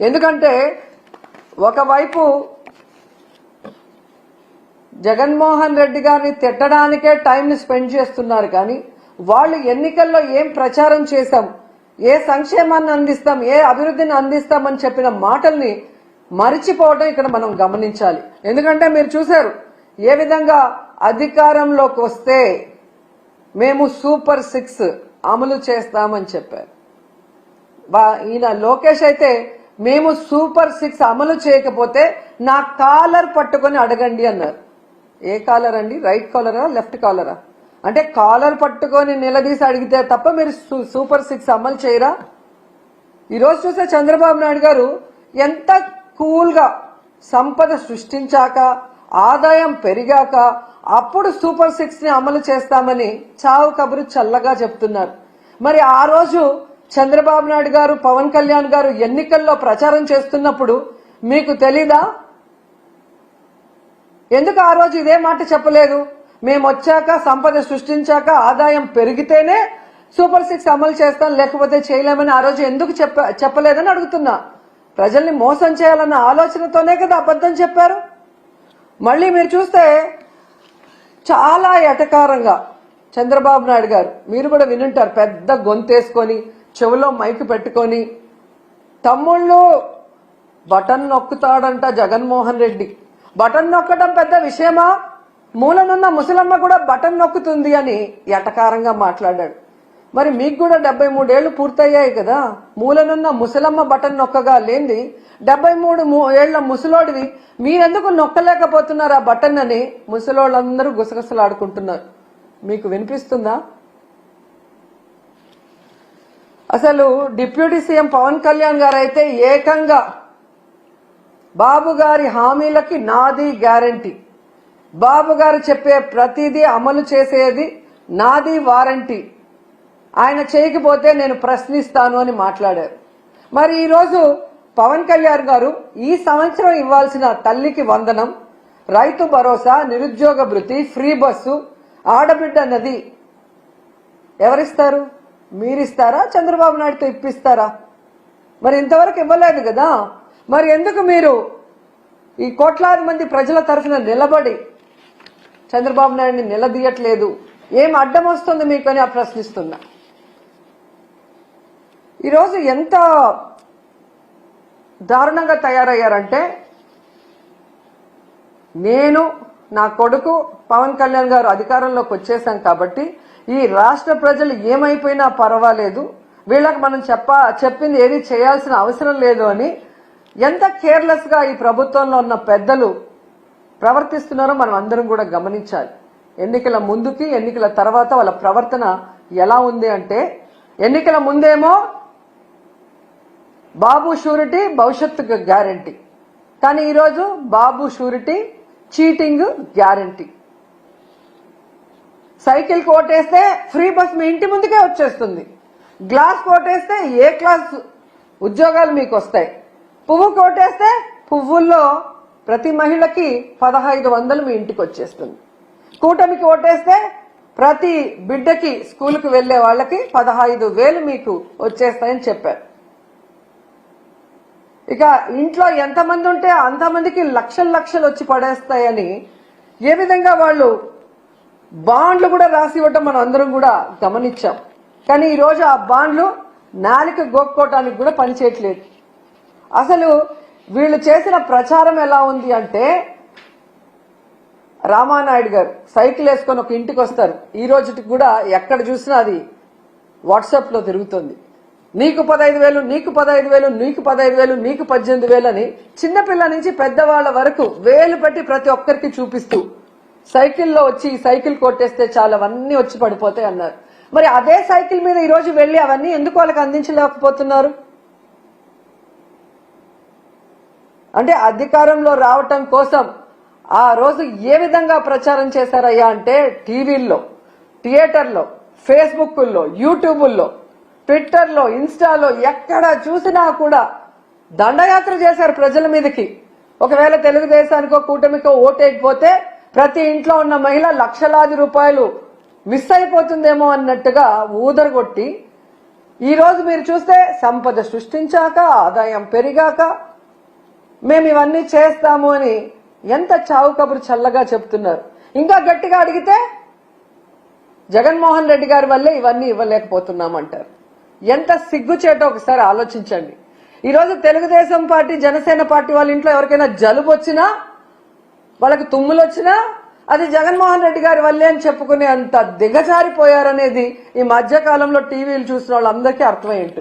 ఎందుకంటే ఒకవైపు జగన్మోహన్ రెడ్డి గారిని తిట్టడానికే టైంని స్పెండ్ చేస్తున్నారు, కానీ వాళ్ళు ఎన్నికల్లో ఏం ప్రచారం చేశాం, ఏ సంక్షేమాన్ని అందిస్తాం, ఏ అభివృద్ధిని అందిస్తామని చెప్పిన మాటల్ని మరిచిపోవడం ఇక్కడ మనం గమనించాలి. ఎందుకంటే మీరు చూశారు ఏ విధంగా అధికారంలోకి వస్తే మేము సూపర్ 6 అమలు చేస్తామని చెప్పారు. ఈయన లోకేష్ అయితే మేము సూపర్ 6 అమలు చేయకపోతే నా కాలర్ పట్టుకొని అడగండి అన్నారు. ఏ కాలర్ అండి? రైట్ కాలరా, లెఫ్ట్ కాలరా? అంటే కాలర్ పట్టుకొని నిలదీసి అడిగితే తప్ప మీరు సూపర్ 6 అమలు చేయరా? ఈరోజు చూస్తే చంద్రబాబు నాయుడు గారు ఎంత కూల్గా సంపద సృష్టించాక ఆదాయం పెరిగాక అప్పుడు సూపర్ 6 ని అమలు చేస్తామని చావు కబురు చల్లగా చెప్తున్నారు. మరి ఆ రోజు చంద్రబాబు నాయుడు గారు, పవన్ కళ్యాణ్ గారు ఎన్నికల్లో ప్రచారం చేస్తున్నప్పుడు మీకు తెలీదా? ఎందుకు ఆ రోజు ఇదే మాట చెప్పలేదు? మేము వచ్చాక సంపద సృష్టించాక ఆదాయం పెరిగితేనే సూపర్ 6 అమలు చేస్తాం, లేకపోతే చేయలేమని ఆ రోజు ఎందుకు చెప్పలేదని అడుగుతున్నా. ప్రజల్ని మోసం చేయాలన్న ఆలోచనతోనే కదా అబద్ధం చెప్పారు. మళ్ళీ మీరు చూస్తే చాలా ఎటకారంగా చంద్రబాబు నాయుడు గారు, మీరు కూడా వినుంటారు, పెద్ద గొంతేసుకొని చెవులో మైకు పెట్టుకొని తమ్ముళ్ళు బటన్ నొక్కుతాడంట జగన్మోహన్ రెడ్డి. బటన్ నొక్కడం పెద్ద విషయమా? మూలనున్న ముసలమ్మ కూడా బటన్ నొక్కుతుంది అని ఎటకారంగా మాట్లాడాడు. మరి మీకు కూడా 73 ఏళ్లు పూర్తయ్యాయి కదా, మూలనున్న ముసలమ్మ బటన్ నొక్కగా లేంది 73 ఏళ్ల ముసలోడివి మీరెందుకు నొక్కలేకపోతున్నారు ఆ బటన్ అని ముసలోళ్ళందరూ గుసగుసలాడుకుంటున్నారు. మీకు వినిపిస్తుందా? అసలు డిప్యూటీ సీఎం పవన్ కళ్యాణ్ గారు అయితే ఏకంగా బాబు గారి హామీలకి నాది గ్యారంటీ, బాబు గారు చెప్పే ప్రతిదీ అమలు చేసేది నాది వారంటీ, ఆయన చేయకపోతే నేను ప్రశ్నిస్తాను అని మాట్లాడారు. మరి ఈరోజు పవన్ కళ్యాణ్ గారు ఈ సంవత్సరం ఇవ్వాల్సిన తల్లికి వందనం, రైతు భరోసా, నిరుద్యోగ భృతి, ఫ్రీ బస్సు, ఆడబిడ్డ నది ఎవరిస్తారు? మీరిస్తారా? చంద్రబాబు నాయుడుతో ఇప్పిస్తారా? మరి ఇంతవరకు ఇవ్వలేదు కదా. మరి ఎందుకు మీరు ఈ కోట్లాది మంది ప్రజల తరఫున నిలబడి చంద్రబాబు నాయుడిని నిలదీయట్లేదు? ఏం అడ్డం వస్తుంది మీకు అని ప్రశ్నిస్తున్నా. ఈరోజు ఎంత దారుణంగా తయారయ్యారంటే, నేను నా కొడుకు పవన్ కళ్యాణ్ గారు అధికారంలోకి వచ్చేసాం కాబట్టి ఈ రాష్ట్ర ప్రజలు ఏమైపోయినా పర్వాలేదు, వీళ్ళకి మనం చెప్పింది ఏది చేయాల్సిన అవసరం లేదు అని ఎంత కేర్లెస్ గా ఈ ప్రభుత్వంలో ఉన్న పెద్దలు ప్రవర్తిస్తున్నారో మనం అందరం కూడా గమనించాలి. ఎన్నికల ముందుకి ఎన్నికల తర్వాత వాళ్ళ ప్రవర్తన ఎలా ఉంది అంటే, ఎన్నికల ముందేమో బాబు షూరిటీ భవిష్యత్తుకు గ్యారంటీ, కానీ ఈరోజు Babu surety cheating guarantee. Cycle కోటేస్తే ఫ్రీ బస్ మీ ఇంటి ముందుకే వచ్చేస్తుంది, గ్లాస్ కోటేస్తే ఏ క్లాస్ ఉద్యోగాలు మీకు వస్తాయి, పువ్వు కోటేస్తే పువ్వుల్లో ప్రతి మహిళకి 1500 మీ ఇంటికి వచ్చేస్తుంది, కూటమికి ఓటేస్తే ప్రతి బిడ్డకి స్కూల్కి వెళ్లే వాళ్ళకి 15,000 మీకు వచ్చేస్తాయని చెప్పారు. ఇక ఇంట్లో ఎంతమంది ఉంటే అంతమందికి లక్షలు వచ్చి పడేస్తాయని ఏ విధంగా వాళ్ళు బాండ్లు కూడా రాసి ఇవ్వటం మనం అందరం కూడా గమనించాం. కానీ ఈరోజు ఆ బాండ్లు నాలిక గోక్కోవటానికి కూడా పనిచేయట్లేదు. అసలు వీళ్ళు చేసిన ప్రచారం ఎలా ఉంది అంటే, రామానాయుడు గారు సైకిల్ వేసుకొని ఒక ఇంటికి వస్తారు, ఈ రోజుకి కూడా ఎక్కడ చూసినా అది వాట్సాప్ లో తిరుగుతుంది. నీకు 15,000, నీకు 15,000, నీకు 15,000, నీకు 18,000 అని చిన్నపిల్ల నుంచి పెద్దవాళ్ల వరకు వేలు పెట్టి ప్రతి ఒక్కరికి చూపిస్తూ సైకిల్లో వచ్చి సైకిల్ కొట్టేస్తే చాలా అవన్నీ వచ్చి పడిపోతాయి అన్నారు. మరి అదే సైకిల్ మీద ఈ రోజు వెళ్లి అవన్నీ ఎందుకు వాళ్ళకి అందించలేకపోతున్నారు? అంటే అధికారంలో రావటం కోసం ఆ రోజు ఏ విధంగా ప్రచారం చేశారయ్యా అంటే, టీవీల్లో, థియేటర్లో, ఫేస్బుక్లో, యూట్యూబ్లో, ట్విట్టర్లో, ఇన్స్టాలో ఎక్కడ చూసినా కూడా దండయాత్ర చేశారు ప్రజల మీదకి. ఒకవేళ తెలుగుదేశానికో కూటమికో ఓటేయకపోతే ప్రతి ఇంట్లో ఉన్న మహిళ లక్షలాది రూపాయలు మిస్ అయిపోతుందేమో అన్నట్టుగా ఊదరగొట్టి ఈ రోజు మీరు చూస్తే సంపద సృష్టించాక ఆదాయం పెరిగాక మేము ఇవన్నీ చేస్తాము అని ఎంత చావు కబురు చల్లగా చెప్తున్నారు. ఇంకా గట్టిగా అడిగితే జగన్మోహన్ రెడ్డి గారి వల్లే ఇవన్నీ ఇవ్వలేకపోతున్నామంటారు. ఎంత సిగ్గుచేటో ఒకసారి ఆలోచించండి. ఈరోజు తెలుగుదేశం పార్టీ, జనసేన పార్టీ వాళ్ళ ఇంట్లో ఎవరికైనా జలుబు వచ్చినా, వాళ్ళకి తుమ్ములు వచ్చినా అది జగన్మోహన్ రెడ్డి గారి వల్లే అని చెప్పుకునే అంత దిగజారిపోయారనేది ఈ మధ్య కాలంలో టీవీలు చూసిన వాళ్ళందరికీ అర్థమై ఉంటుంది.